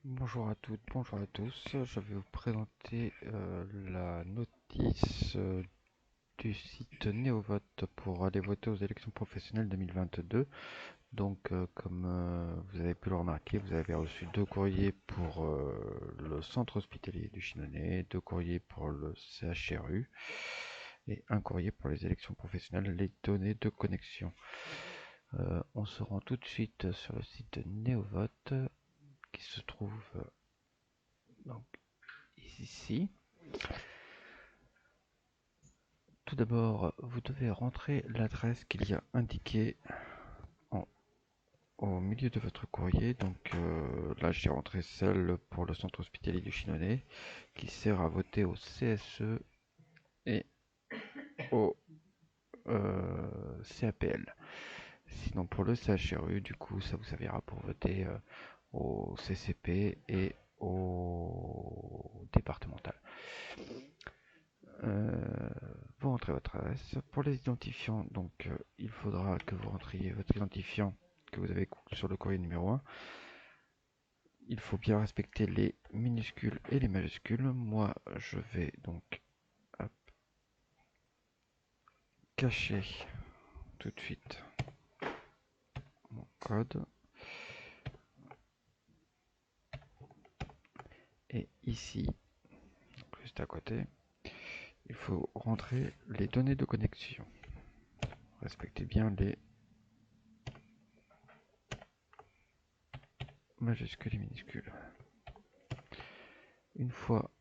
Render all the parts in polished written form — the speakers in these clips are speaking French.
Bonjour à toutes, bonjour à tous. Je vais vous présenter la notice du site NeoVote pour aller voter aux élections professionnelles 2022. Donc, comme vous avez pu le remarquer, vous avez reçu deux courriers pour le centre hospitalier du Chinonais, deux courriers pour le CHRU et un courrier pour les élections professionnelles, les données de connexion. On se rend tout de suite sur le site de NeoVote qui se trouve donc ici. Tout d'abord, vous devez rentrer l'adresse qu'il y a indiquée au milieu de votre courrier. Donc là, j'ai rentré celle pour le centre hospitalier du Chinonais qui sert à voter au CSE et au CAPL. Sinon, pour le CHRU, du coup, ça vous servira pour voter au CCP et au départemental. Vous rentrez votre adresse. Pour les identifiants, donc il faudra que vous rentriez votre identifiant que vous avez sur le courrier numéro 1. Il faut bien respecter les minuscules et les majuscules. Moi, je vais donc hop, cacher tout de suite mon code. Et ici, juste à côté, il faut rentrer les données de connexion. Respectez bien les majuscules et minuscules. Une fois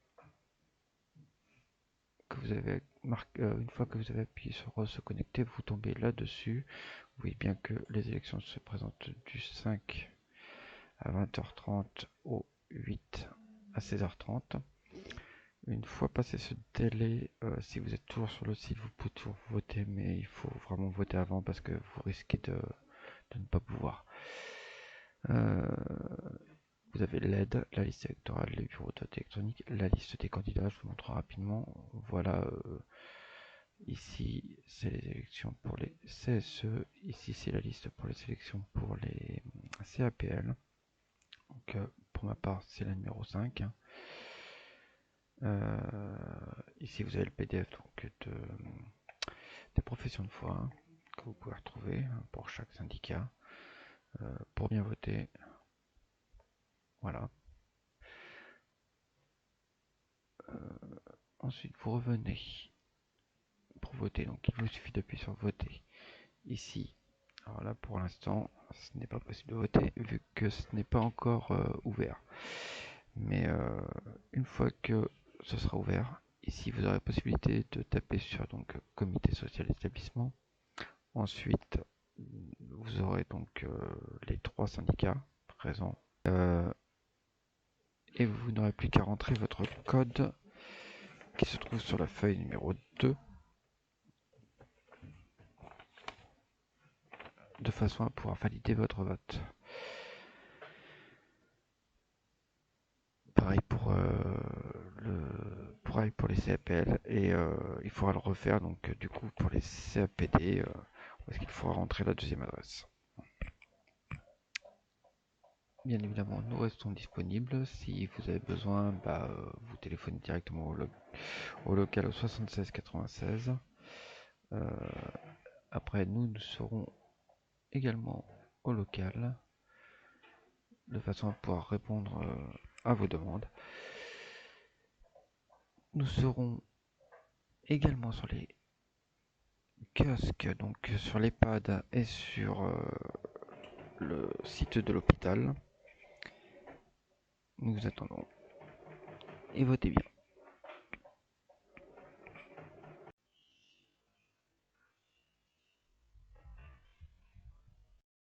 une fois que vous avez appuyé sur se connecter, vous tombez là-dessus. Vous voyez bien que les élections se présentent du 5 à 20h30 au 8 à 16h30. Une fois passé ce délai, si vous êtes toujours sur le site, vous pouvez toujours voter, mais il faut vraiment voter avant parce que vous risquez de ne pas pouvoir. Vous avez l'aide, la liste électorale, les bureaux de vote électronique, la liste des candidats, je vous montre rapidement. Voilà, ici c'est les élections pour les CSE, ici c'est la liste pour les élections pour les CAPL. Donc pour ma part c'est la numéro 5. Ici vous avez le PDF donc des professions de foi que vous pouvez retrouver pour chaque syndicat pour bien voter. Voilà. Ensuite vous revenez pour voter, donc il vous suffit d'appuyer sur voter ici. Alors là pour l'instant ce n'est pas possible de voter vu que ce n'est pas encore ouvert, mais une fois que ce sera ouvert, ici vous aurez la possibilité de taper sur donc comité social d'établissement. Ensuite vous aurez donc les trois syndicats présents et vous n'aurez plus qu'à rentrer votre code qui se trouve sur la feuille numéro 2 de façon à pouvoir valider votre vote. Pareil pour les CAPL et il faudra le refaire donc du coup pour les CAPD parce qu'il faudra rentrer la deuxième adresse. Bien évidemment, nous restons disponibles. Si vous avez besoin, vous téléphonez directement au local au 76 96. Après, nous serons également au local de façon à pouvoir répondre à vos demandes. Nous serons également sur les kiosques, donc sur l'EHPAD et sur le site de l'hôpital. Nous vous attendons et votez bien.